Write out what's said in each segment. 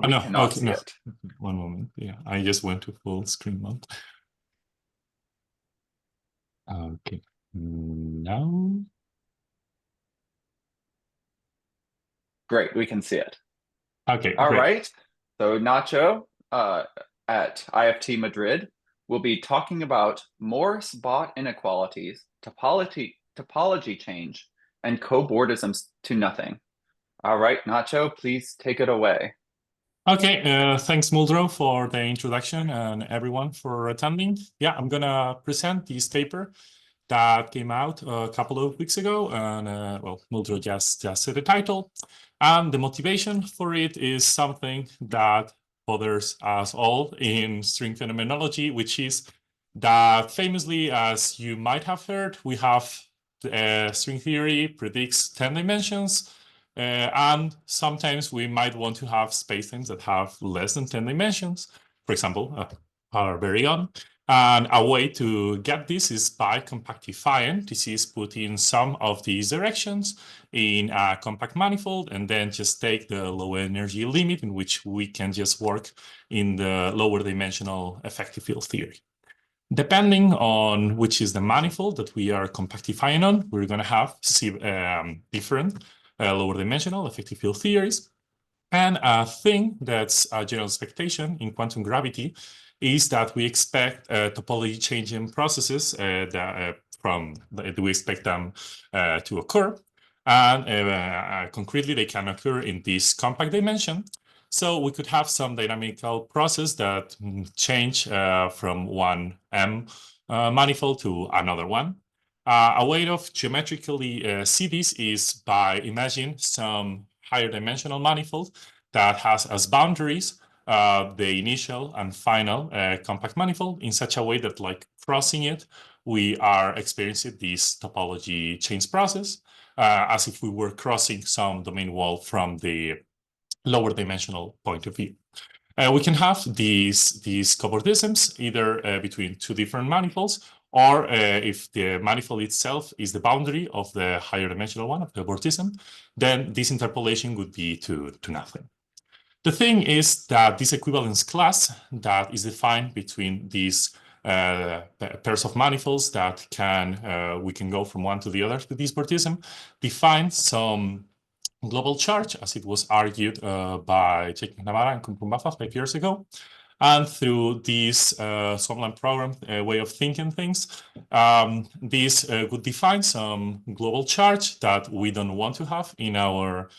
We no, cannot okay, see no. it. One moment. Yeah, I just went to full screen mode. Okay, now. Great, we can see it. Okay, All great. right. So Nacho at IFT Madrid will be talking about Morse-Bott inequalities, topology change, and cobordisms to nothing. All right, Nacho, please take it away. Okay, thanks Muldrow for the introduction and everyone for attending. Yeah, I'm gonna present this paper that came out a couple of weeks ago, and well, Muldrow just said the title, and the motivation for it is something that bothers us all in string phenomenology, which is that famously, as you might have heard, we have string theory predicts 10 dimensions. And sometimes we might want to have spacetimes that have less than 10 dimensions, for example, our very own. And a way to get this is by compactifying. This is putting some of these directions in a compact manifold and then just take the low energy limit in which we can just work in the lower dimensional effective field theory. Depending on which is the manifold that we are compactifying on, we're going to have different lower dimensional effective field theories. And a thing that's a general expectation in quantum gravity is that we expect topology changing processes we expect them to occur. And concretely, they can occur in this compact dimension. So we could have some dynamical process that change from one M manifold to another one. A way of geometrically see this is by imagining some higher dimensional manifold that has as boundaries the initial and final compact manifold in such a way that, like crossing it, we are experiencing this topology change process as if we were crossing some domain wall from the lower dimensional point of view. We can have these cobordisms either between two different manifolds, or if the manifold itself is the boundary of the higher dimensional one of the bordism, then this interpolation would be to nothing. The thing is that this equivalence class that is defined between these pairs of manifolds that we can go from one to the other to this bordism defines some global charge, as it was argued by Jake McNamara and Kumpumbafa 5 years ago. And through this Swarmland program way of thinking things, this would define some global charge that we don't want to have in our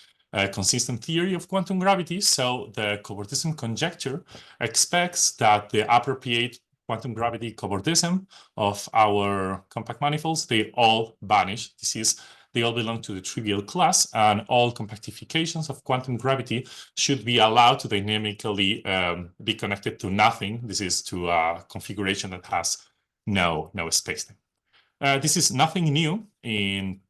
consistent theory of quantum gravity. So the Cobordism Conjecture expects that the appropriate quantum gravity cobordism of our compact manifolds, they all vanish. They all belong to the trivial class, and all compactifications of quantum gravity should be allowed to dynamically be connected to nothing. This is to a configuration that has no spacetime. This is nothing new in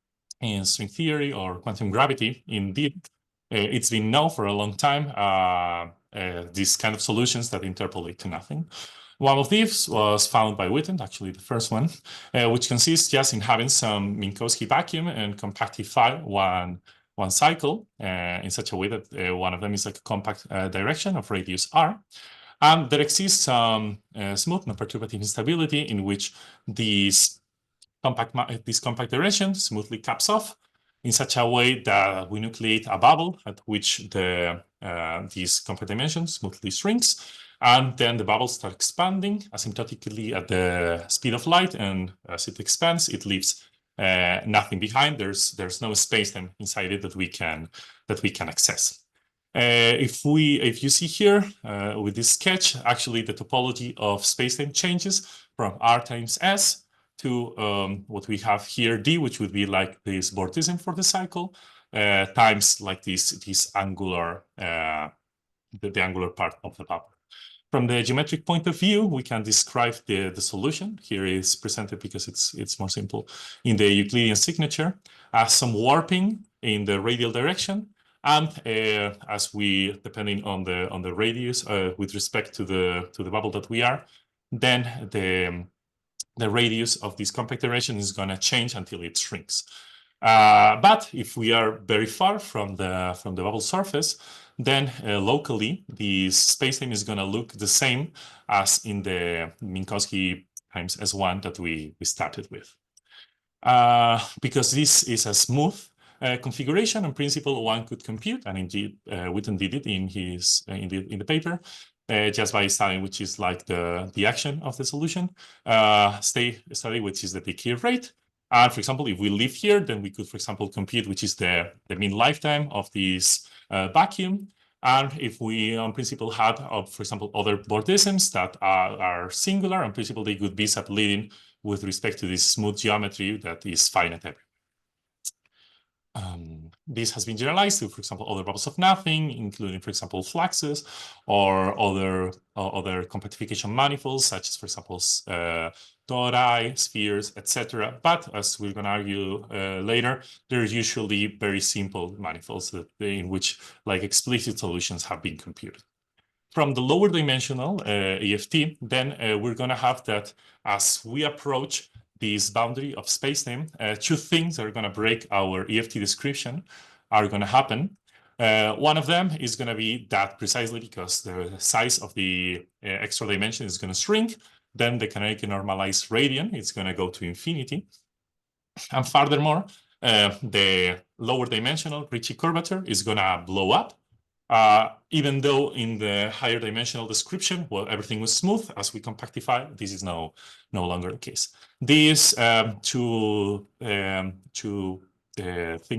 string theory or quantum gravity. Indeed, it's been known for a long time, these kind of solutions that interpolate to nothing. One of these was found by Witten, actually the first one, which consists just in having some Minkowski vacuum and compactify one cycle in such a way that one of them is like a compact direction of radius r. And there exists some smooth non-perturbative instability in which this compact direction smoothly caps off in such a way that we nucleate a bubble at which this compact dimension smoothly shrinks. And then the bubbles start expanding asymptotically at the speed of light, and as it expands, it leaves nothing behind. There's no spacetime inside it that we can access. If you see here with this sketch, actually the topology of spacetime changes from R times S to what we have here, D, which would be like this bordism for the cycle, times like this angular, the angular part of the bubble. From the geometric point of view, we can describe the solution. Here is presented because it's more simple in the Euclidean signature as some warping in the radial direction, and as we, depending on the radius with respect to the bubble that we are, then the radius of this compact direction is going to change until it shrinks. But if we are very far from the bubble surface, then locally the spacetime is going to look the same as in the Minkowski times S1 that we started with. Because this is a smooth configuration, in principle, one could compute, and indeed Witten did it in his in the paper, just by studying which is like the action of the solution, study which is the decay rate. And for example, if we live here, then we could, for example, compute which is the mean lifetime of this vacuum. And if we, on principle, had, for example, other bordisms that are singular, on principle, they could be subleading with respect to this smooth geometry that is finite everywhere. This has been generalized to, for example, other bubbles of nothing, including, for example, fluxes or other compactification manifolds, such as, for example, tori, spheres, etc. But as we're going to argue later, they're usually very simple manifolds in which like explicit solutions have been computed. From the lower dimensional EFT, then we're going to have that as we approach this boundary of spacetime, two things that are going to break our EFT description are going to happen. One of them is going to be that precisely because the size of the extra dimension is going to shrink, then the canonically normalized radian is going to go to infinity. And furthermore, the lower dimensional Ricci curvature is going to blow up. Even though in the higher dimensional description, well, everything was smooth as we compactify, this is no longer the case. These two things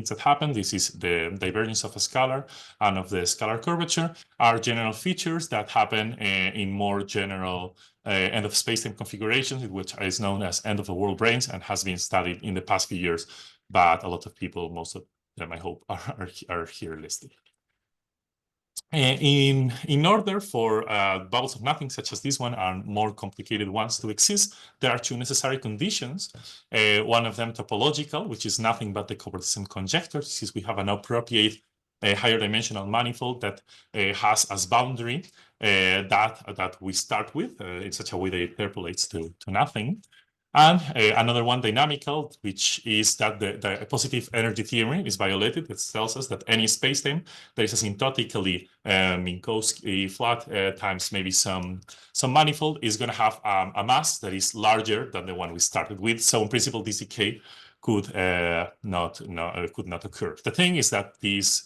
that happen, this is the divergence of a scalar and of the scalar curvature, are general features that happen in more general end of spacetime configurations, which is known as end of the world branes and has been studied in the past few years, but a lot of people, most of them I hope, are here listed. In order for bubbles of nothing, such as this one, and more complicated ones to exist, there are two necessary conditions. One of them topological, which is nothing but the Cobordism Conjecture, since we have an appropriate higher dimensional manifold that has as boundary that we start with in such a way that it interpolates to nothing. And another one, dynamical, which is that the positive energy theorem is violated. It tells us that any spacetime that is asymptotically Minkowski flat times maybe some manifold is going to have a mass that is larger than the one we started with. So in principle, this decay could not occur. The thing is that this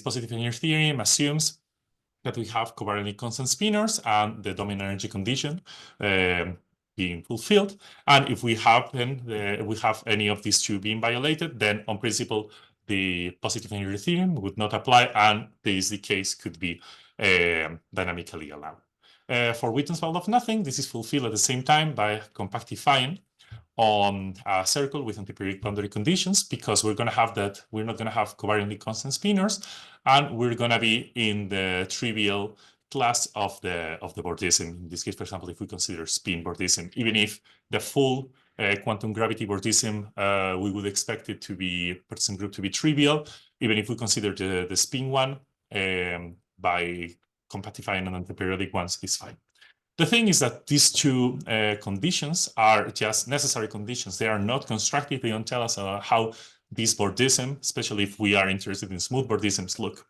positive energy theorem assumes that we have covariantly constant spinors and the dominant energy condition being fulfilled. And if we have any of these two being violated, then on principle, the positive energy theorem would not apply, and this decays could be dynamically allowed. For Witten's bubble of nothing, this is fulfilled at the same time by compactifying on a circle with antiperiodic boundary conditions, because we're going to have that, we're not going to have covariantly constant spinors, and we're going to be in the trivial class of the bordism. In this case, for example, if we consider spin bordism, even if the full quantum gravity bordism, we would expect it to be bordism group to be trivial, even if we consider the spin one by compactifying on antiperiodic ones is fine. The thing is that these two conditions are just necessary conditions. They are not constructive. They don't tell us how this bordism, especially if we are interested in smooth bordisms, look.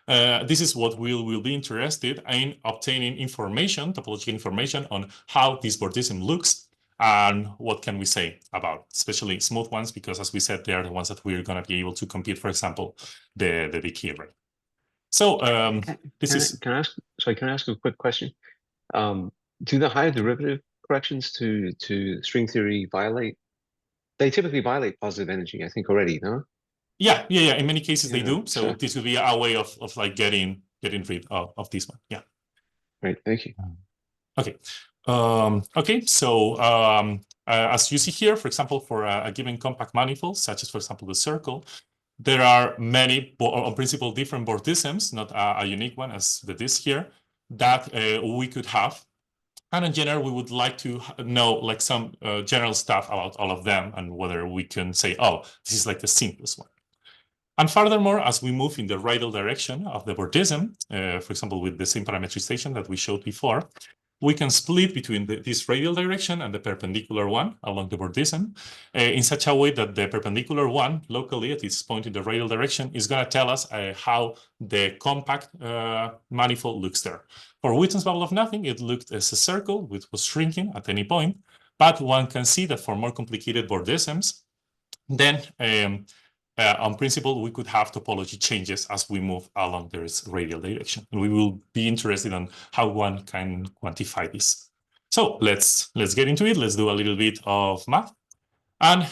This is what we'll be interested in obtaining information, topological information on how this bordism looks and what can we say about, especially smooth ones, because as we said, they are the ones that we're going to be able to compute, for example, the decay rate. So Can I ask a quick question? Do the higher derivative corrections to string theory violate? They typically violate positive energy, I think, already, no? Yeah. In many cases they do. So this would be a way of like getting rid of this one. Yeah. Right. Thank you. Okay. Okay. So as you see here, for example, for a given compact manifold, such as, for example, the circle, there are many, on principle, different bordisms, not a unique one as the disk here, that we could have. And in general, we would like to know like some general stuff about all of them and whether we can say, oh, this is like the simplest one. And furthermore, as we move in the radial direction of the bordism, for example, with the same parametrization that we showed before, we can split between this radial direction and the perpendicular one along the bordism in such a way that the perpendicular one locally at its point in the radial direction is going to tell us how the compact manifold looks there. For Witten's bubble of nothing, it looked as a circle which was shrinking at any point, but one can see that for more complicated bordisms, then on principle, we could have topology changes as we move along this radial direction. And we will be interested in how one can quantify this. So let's get into it. Let's do a little bit of math. And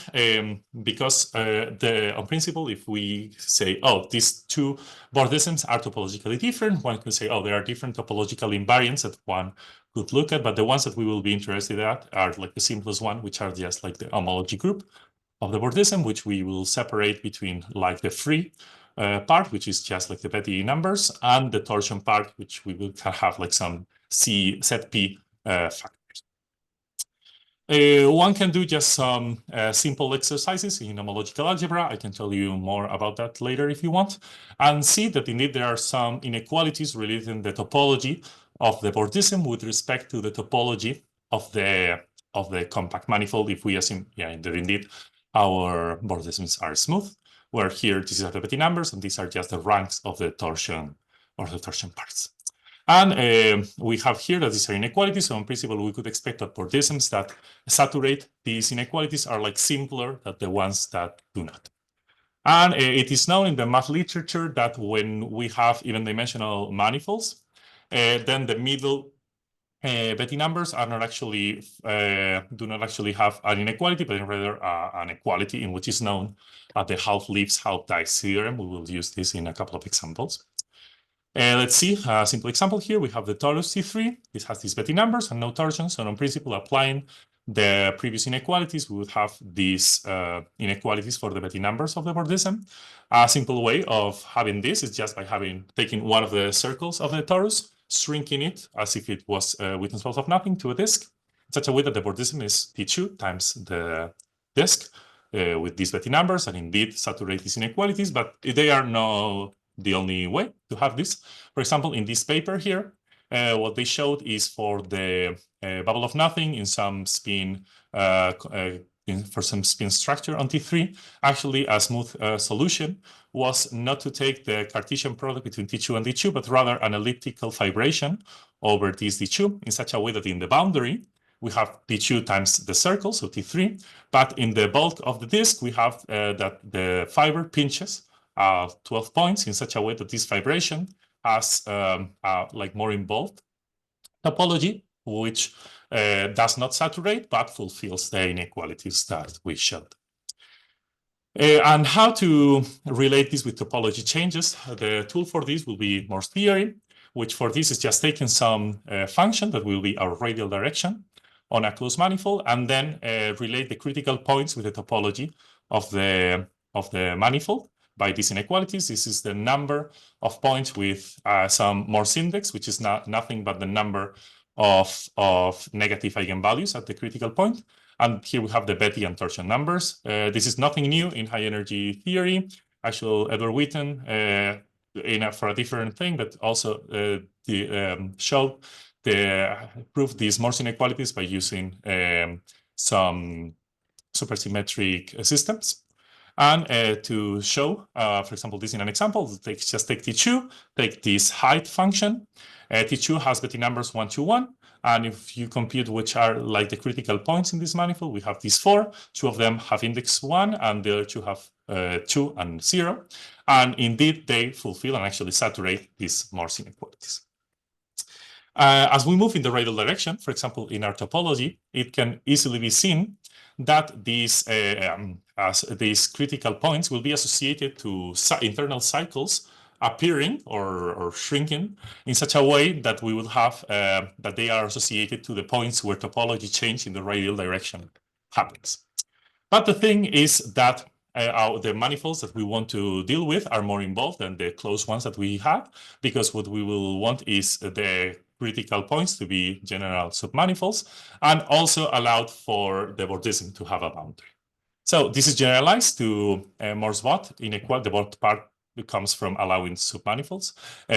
because on principle, if we say, oh, these two bordisms are topologically different, one could say, oh, there are different topological invariants that one could look at, but the ones that we will be interested at are like the simplest one, which are just like the homology group of the bordism, which we will separate between like the free part, which is just like the Betty numbers, and the torsion part, which we will have like some set P factors. One can do just some simple exercises in homological algebra. I can tell you more about that later if you want, and see that indeed there are some inequalities related in the topology of the bordism with respect to the topology of the compact manifold, if we assume, yeah, that indeed our bordisms are smooth, where here these are the Betty numbers, and these are just the ranks of the torsion or the torsion parts. And we have here that these are inequalities. So in principle, we could expect that bordisms that saturate these inequalities are like simpler than the ones that do not. And it is known in the math literature that when we have even dimensional manifolds, then the middle Betty numbers are not actually do not actually have an inequality, but rather an equality, in which is known as the half-leaves, half-dice theorem. We will use this in a couple of examples. Let's see a simple example here. We have the torus T3. This has these Betty numbers and no torsion. So in principle, applying the previous inequalities, we would have these inequalities for the Betty numbers of the bordism. A simple way of having this is just by taking one of the circles of the torus, shrinking it as if it was Witten's bubble of nothing to a disk, in such a way that the bordism is T2 times the disk with these Betty numbers, and indeed saturate these inequalities, but they are not the only way to have this. For example, in this paper here, what they showed is for the bubble of nothing in some spin, for some spin structure on T3, actually a smooth solution was not to take the Cartesian product between T2 and D2, but rather an elliptical fibration over this D2 in such a way that in the boundary, we have D2 times the circle, so T3, but in the bulk of the disk, we have that the fiber pinches 12 points in such a way that this vibration has like more involved topology, which does not saturate, but fulfills the inequalities that we showed. And how to relate this with topology changes? The tool for this will be Morse theory, which for this is just taking some function that will be our radial direction on a closed manifold, and then relate the critical points with the topology of the manifold by these inequalities. This is the number of points with some Morse index, which is nothing but the number of negative eigenvalues at the critical point. And here we have the Betty and torsion numbers. This is nothing new in high energy theory. Actually, Edward Witten, for a different thing, but also proved these Morse inequalities by using some supersymmetric systems. And to show, for example, this in an example, just take T2, take this height function. T2 has Betty numbers 1 to 1. And if you compute which are like the critical points in this manifold, we have these 4. 2 of them have index 1, and the other 2 have 2 and 0. And indeed, they fulfill and actually saturate these Morse inequalities. As we move in the radial direction, for example, in our topology, it can easily be seen that these critical points will be associated to internal cycles appearing or shrinking in such a way that we will have that they are associated to the points where topology change in the radial direction happens. But the thing is that the manifolds that we want to deal with are more involved than the closed ones that we have, because what we will want is the critical points to be general submanifolds, and also allowed for the bordism to have a boundary. So this is generalized to Morse-Bott inequality. The Bott part comes from allowing submanifolds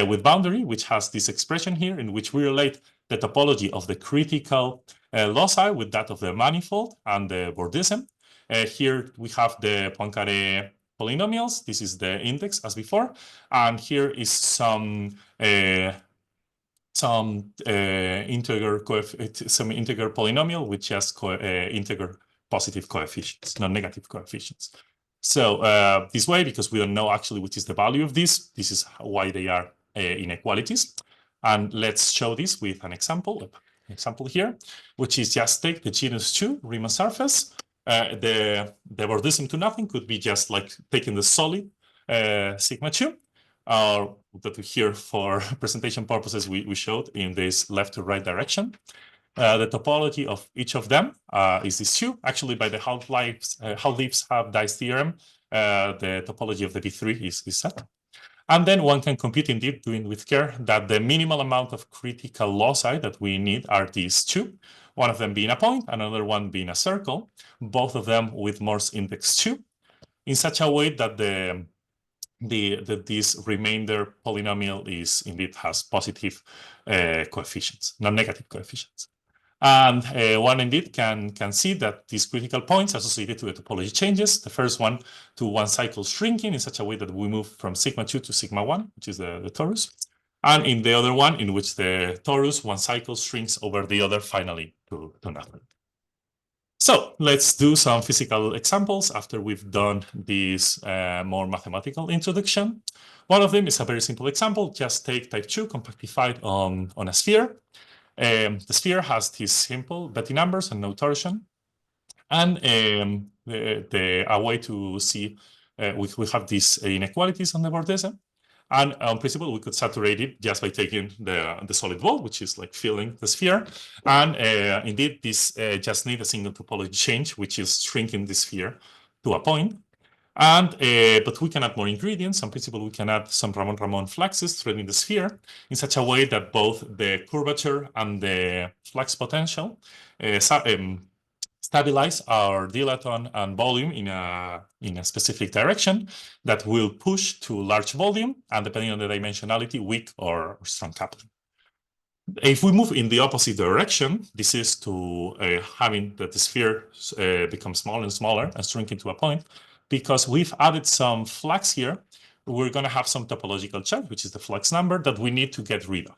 with boundary, which has this expression here in which we relate the topology of the critical loci with that of the manifold and the bordism. Here we have the Poincaré polynomials. This is the index as before, and here is some integer polynomial with just integer positive coefficients, not negative coefficients. So this way, because we don't know actually which is the value of this is why they are inequalities. And let's show this with an example here, which is just take the genus 2 Riemann surface. The bordism to nothing could be just like taking the solid sigma 2, that here for presentation purposes we showed in this left to right direction. The topology of each of them is this 2. Actually, by the half-leaves half-dice theorem, the topology of the V3 is set. And then one can compute indeed, doing with care, that the minimal amount of critical loci that we need are these 2. One of them being a point, another one being a circle, both of them with Morse index 2, in such a way that this remainder polynomial is indeed has positive coefficients, not negative coefficients. And one indeed can see that these critical points associated to the topology changes. The first one to one cycle shrinking in such a way that we move from sigma 2 to sigma 1, which is the torus. And in the other one, in which the torus, one cycle shrinks over the other finally to nothing. So let's do some physical examples after we've done this more mathematical introduction. One of them is a very simple example. Just take type 2 compactified on a sphere. The sphere has these simple Betti numbers and no torsion. And a way to see, we have these inequalities on the bordism. And on principle, we could saturate it just by taking the solid ball, which is like filling the sphere. And indeed, this just needs a single topology change, which is shrinking the sphere to a point. And but we can add more ingredients. On principle, we can add some Ramon fluxes threading the sphere in such a way that both the curvature and the flux potential stabilize our dilaton and volume in a specific direction that will push to large volume, and depending on the dimensionality, weak or strong coupling. If we move in the opposite direction, this is to having that the sphere become smaller and smaller and shrink into a point. Because we've added some flux here, we're going to have some topological charge, which is the flux number that we need to get rid of.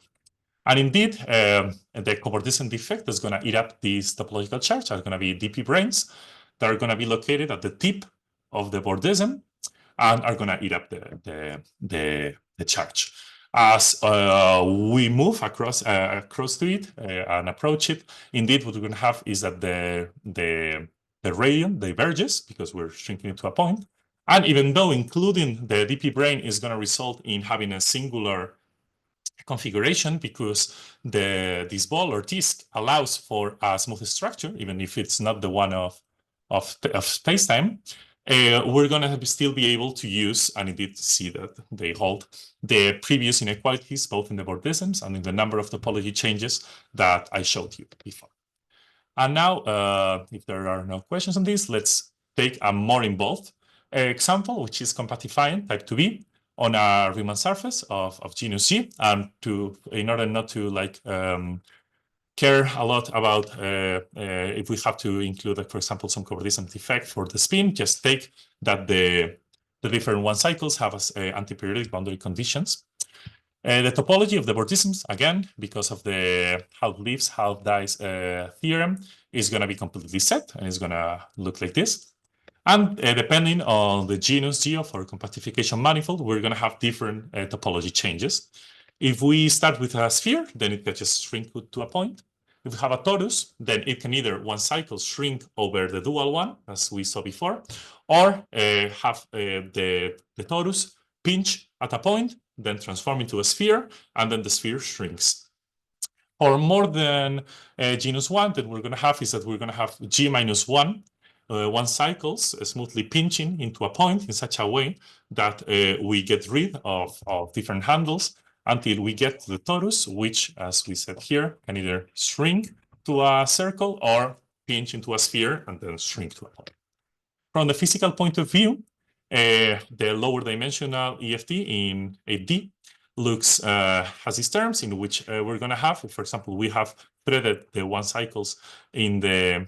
And indeed, the Cobordism defect is going to eat up these topological charge. Are going to be dp branes that are going to be located at the tip of the bordism and are going to eat up the charge. As we move across to it and approach it, indeed, what we're going to have is that the radian diverges because we're shrinking it to a point. And even though including the dp brane is going to result in having a singular configuration because this ball or disk allows for a smooth structure, even if it's not the one of spacetime, we're going to still be able to use, and indeed see that they hold, the previous inequalities, both in the bordisms and in the number of topology changes that I showed you before. And now, if there are no questions on this, let's take a more involved example, which is compactifying type 2b on a Riemann surface of genus G. And in order not to care a lot about if we have to include, like, for example, some Cobordism defect for the spin, just take that the different one cycles have antiperiodic boundary conditions. The topology of the bordisms, again, because of the half-leaves, half-dice theorem, is going to be completely set, and it's going to look like this. And depending on the genus G of our compactification manifold, we're going to have different topology changes. If we start with a sphere, then it can just shrink to a point. If we have a torus, then it can either one cycle shrink over the dual one, as we saw before, or have the torus pinch at a point, then transform into a sphere, and then the sphere shrinks. Or more than genus 1, that we're going to have is that we're going to have G minus 1 cycles smoothly pinching into a point in such a way that we get rid of different handles until we get to the torus, which, as we said here, can either shrink to a circle or pinch into a sphere and then shrink to a point. From the physical point of view, the lower dimensional EFT in 8D has these terms in which we're going to have, for example, we have threaded the one cycles of the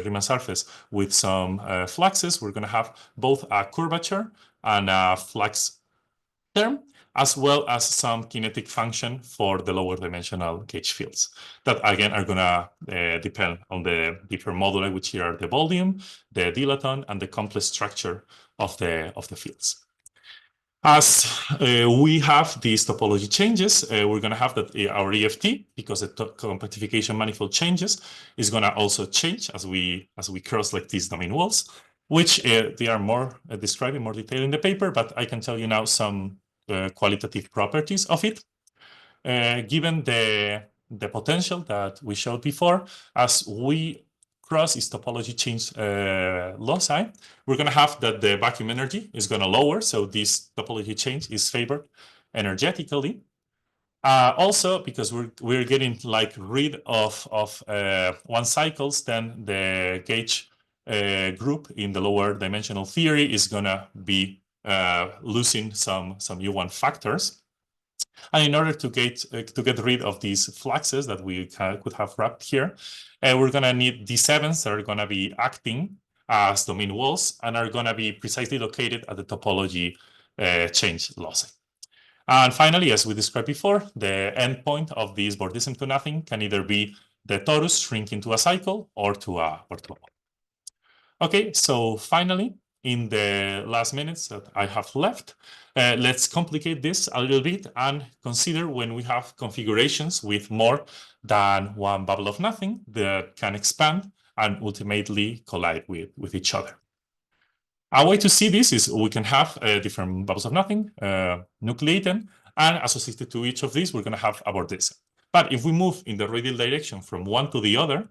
Riemann surface with some fluxes. We're going to have both a curvature and a flux term, as well as some kinetic function for the lower dimensional gauge fields that again are going to depend on the different moduli, which here are the volume, the dilaton, and the complex structure of the fields. As we have these topology changes, we're going to have that our EFT, because the compactification manifold changes, is going to also change as we cross like these domain walls, which they are more described in more detail in the paper, but I can tell you now some qualitative properties of it. Given the potential that we showed before, as we cross its topology change loci, we're going to have that the vacuum energy is going to lower, so this topology change is favored energetically. Also, because we're getting like rid of one cycles, then the gauge group in the lower dimensional theory is going to be losing some U1 factors. And in order to get rid of these fluxes that we could have wrapped here, we're going to need D7s that are going to be acting as domain walls and are going to be precisely located at the topology change loci. And finally, as we described before, the endpoint of this bordism to nothing can either be the torus shrinking to a cycle or to a ball. Okay, so finally, in the last minutes that I have left, let's complicate this a little bit and consider when we have configurations with more than one bubble of nothing that can expand and ultimately collide with each other. A way to see this is we can have different bubbles of nothing nucleated, and associated to each of these, we're going to have a bordism. But if we move in the radial direction from one to the other,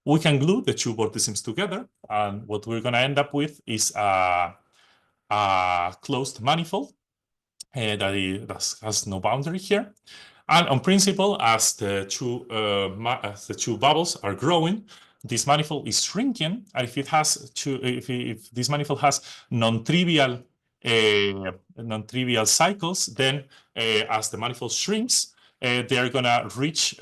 we can glue the two bordisms together, and what we're going to end up with is a closed manifold that has no boundary here. And on principle, as the two bubbles are growing, this manifold is shrinking. And if it has if this manifold has non-trivial cycles, then as the manifold shrinks, they're gonna reach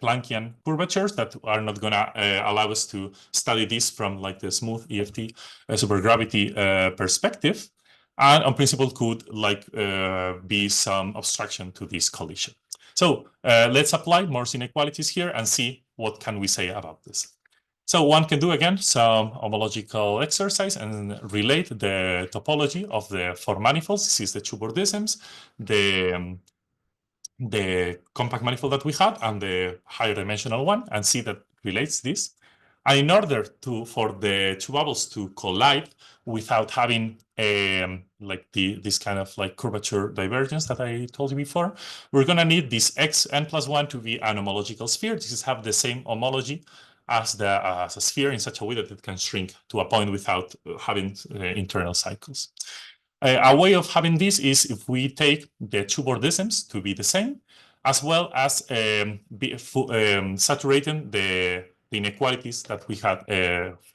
Planckian curvatures that are not gonna allow us to study this from like the smooth EFT supergravity perspective. And on principle could like be some obstruction to this collision. So let's apply Morse inequalities here and see what can we say about this. So one can do again some homological exercise and relate the topology of the four manifolds. This is the two bordisms, the compact manifold that we had and the higher dimensional one, and see that relates this. And in order for the two bubbles to collide without having like this kind of like curvature divergence that I told you before, we're going to need this xn+1 to be an homological sphere. This is have the same homology as a sphere in such a way that it can shrink to a point without having internal cycles. A way of having this is if we take the two bordisms to be the same, as well as saturating the inequalities that we had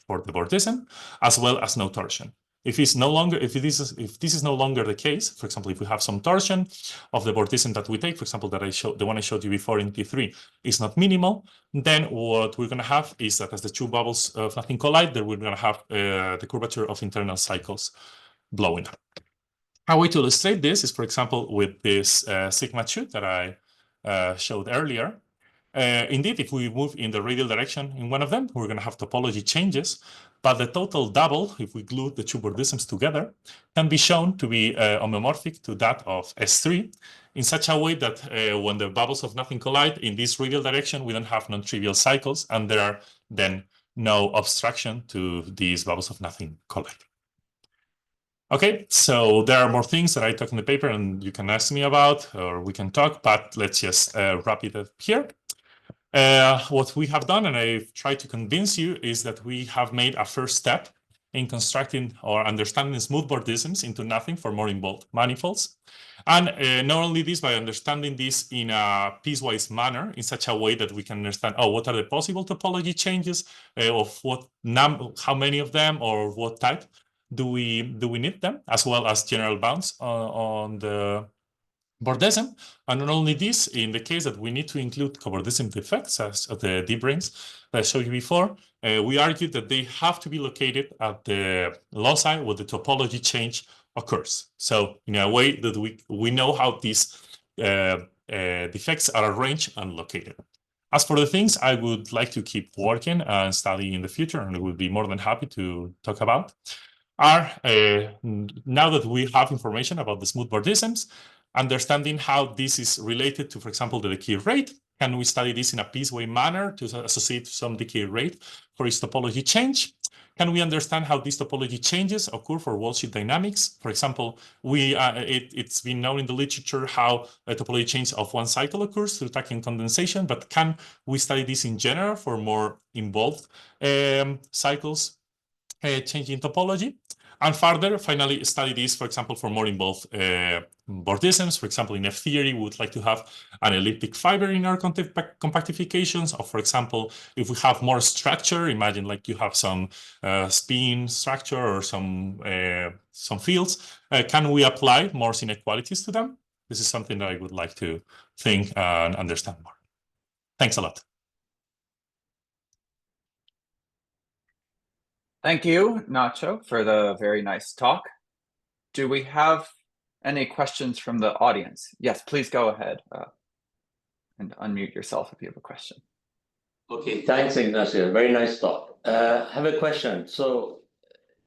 for the bordism, as well as no torsion. If this is no longer the case, for example, if we have some torsion of the bordism that we take, for example, the one I showed you before in T3 is not minimal, then what we're going to have is that as the two bubbles of nothing collide, then we're going to have the curvature of internal cycles blowing up. A way to illustrate this is, for example, with this sigma 2 that I showed earlier. Indeed, if we move in the radial direction in one of them, we're going to have topology changes, but the total double, if we glue the two bordisms together, can be shown to be homeomorphic to that of S3 in such a way that when the bubbles of nothing collide in this radial direction, we don't have non-trivial cycles, and there are then no obstruction to these bubbles of nothing colliding. Okay, so there are more things that I talk in the paper and you can ask me about, or we can talk, but let's just wrap it up here. What we have done, and I've tried to convince you, is that we have made a first step in constructing or understanding smooth bordisms into nothing for more involved manifolds. And not only this, by understanding this in a piecewise manner, in such a way that we can understand, oh, what are the possible topology changes of how many of them or what type, do we need them, as well as general bounds on the bordism. And not only this, in the case that we need to include cobordism defects, as the branes that I showed you before, we argued that they have to be located at the loci where the topology change occurs. So in a way that we know how these defects are arranged and located. As for the things I would like to keep working and studying in the future, and I would be more than happy to talk about, are now that we have information about the smooth bordisms, understanding how this is related to, for example, the decay rate. Can we study this in a piecewise manner to associate some decay rate for its topology change? Can we understand how these topology changes occur for wall sheet dynamics? For example, it's been known in the literature how a topology change of one cycle occurs through tacking condensation, but can we study this in general for more involved cycles changing topology? And further, finally, study this, for example, for more involved bordisms. For example, in F-theory, we would like to have an elliptic fiber in our compactifications. Or, for example, if we have more structure, imagine like you have some spin structure or some fields, can we apply Morse inequalities to them? This is something that I would like to think and understand more. Thanks a lot. Thank you, Nacho, for the very nice talk. Do we have any questions from the audience? Yes, please go ahead and unmute yourself if you have a question. Okay, thanks, Ignacio. Very nice talk. I have a question. So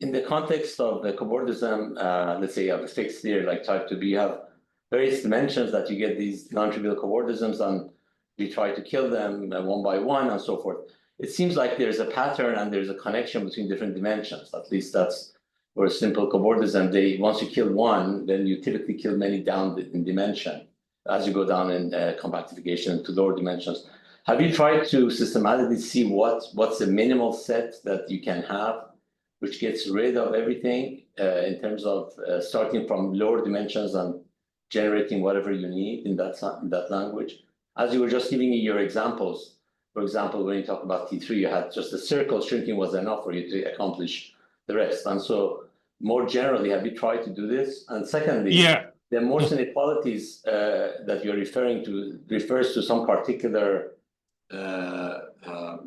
in the context of the cobordism, let's say you have a fixed theory like type 2b, you have various dimensions that you get these non-trivial cobordisms, and you try to kill them one by one and so forth. It seems like there's a pattern and there's a connection between different dimensions. At least that's for a simple cobordism. Once you kill one, then you typically kill many down in dimension as you go down in compactification to lower dimensions. Have you tried to systematically see what's the minimal set that you can have, which gets rid of everything in terms of starting from lower dimensions and generating whatever you need in that language? As you were just giving me your examples, for example, when you talk about T3, you had just a circle shrinking was enough for you to accomplish the rest. And so more generally, have you tried to do this? And secondly, the Morse inequalities that you're referring to refers to some particular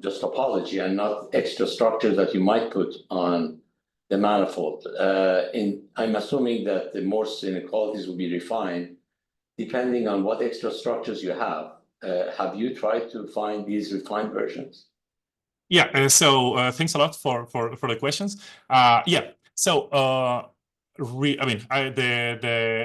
just topology and not extra structures that you might put on the manifold. I'm assuming that the Morse inequalities will be refined depending on what extra structures you have. Have you tried to find these refined versions? Yeah, so thanks a lot for the questions. The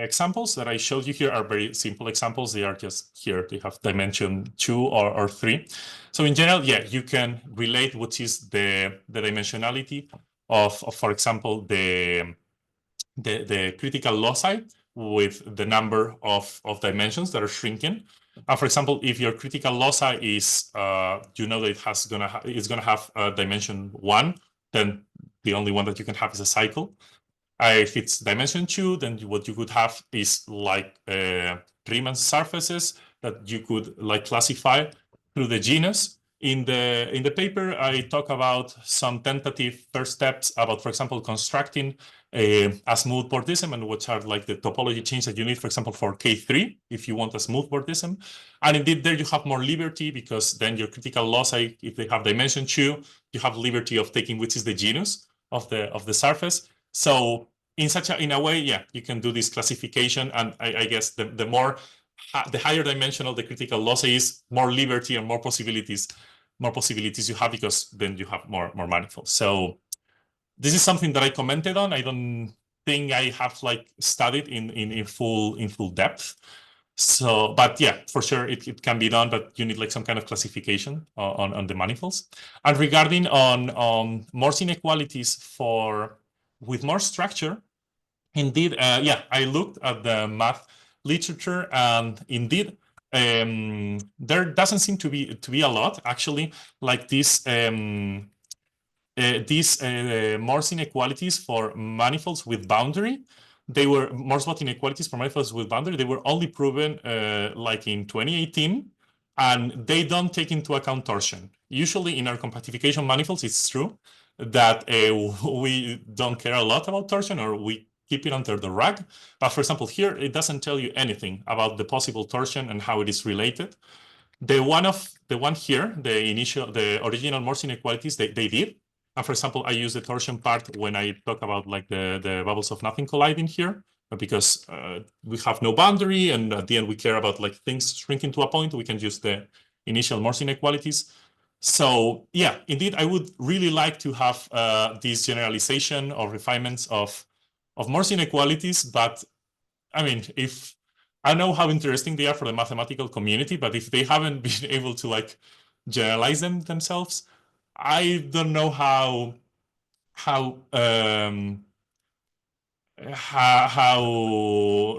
examples that I showed you here are very simple examples. They are just here. They have dimension 2 or 3. So in general, yeah, you can relate what is the dimensionality of for example, the critical loci with the number of dimensions that are shrinking. For example, if your critical loci is, you know that it's gonna have dimension 1, then the only one that you can have is a cycle. If it's dimension 2, then what you could have is like Riemann surfaces that you could like classify through the genus. In the paper, I talk about some tentative first steps about, for example, constructing a smooth bordism, and which are like the topology change that you need, for example, for K3, if you want a smooth bordism. And indeed, there you have more liberty because then your critical loci, if they have dimension 2, you have liberty of taking which is the genus of the surface. So in a way, yeah, you can do this classification, and I guess the higher dimensional the critical loci is, more liberty and more possibilities you have, because then you have more manifolds. So this is something that I commented on. I don't think I have like studied in full depth. So, but yeah, for sure it can be done, but you need like some kind of classification on the manifolds. And regarding on Morse inequalities with more structure, indeed, yeah, I looked at the math literature, and indeed, there doesn't seem to be a lot actually like these Morse inequalities for manifolds with boundary. They were Morse-Bott inequalities for manifolds with boundary. They were only proven like in 2018, and they don't take into account torsion. Usually in our compactification manifolds, it's true that we don't care a lot about torsion, or we keep it under the rug. But for example, here, it doesn't tell you anything about the possible torsion and how it is related. The one here, the original Morse inequalities, they did. And for example, I use the torsion part when I talk about like the bubbles of nothing colliding here, because we have no boundary, and at the end we care about like things shrinking to a point. We can use the initial Morse inequalities. So yeah, indeed, I would really like to have this generalization or refinements of Morse inequalities. But I mean, if I know how interesting they are for the mathematical community, but if they haven't been able to like generalize them themselves, I don't know how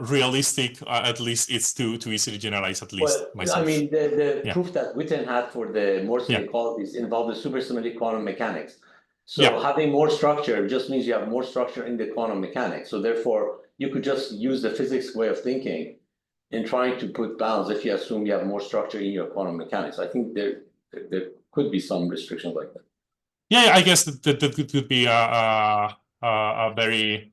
realistic at least it's to easily generalize at least myself. I mean, the proof that Witten had for the Morse inequalities involved the supersymmetric quantum mechanics. So having more structure just means you have more structure in the quantum mechanics. So therefore, you could just use the physics way of thinking in trying to put bounds if you assume you have more structure in your quantum mechanics. I think there could be some restrictions like that. Yeah, I guess that could be a very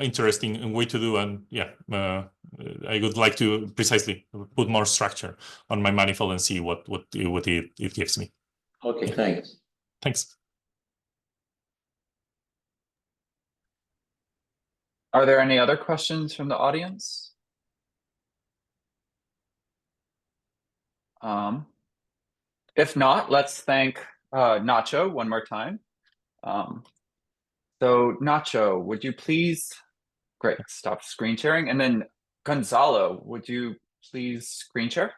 interesting way to do, and I would like to precisely put more structure on my manifold and see what it gives me. Okay, thanks. Thanks. Are there any other questions from the audience? If not, let's thank Nacho one more time. So Nacho, would you please, great, stop screen sharing. And then Gonzalo, would you please screen share?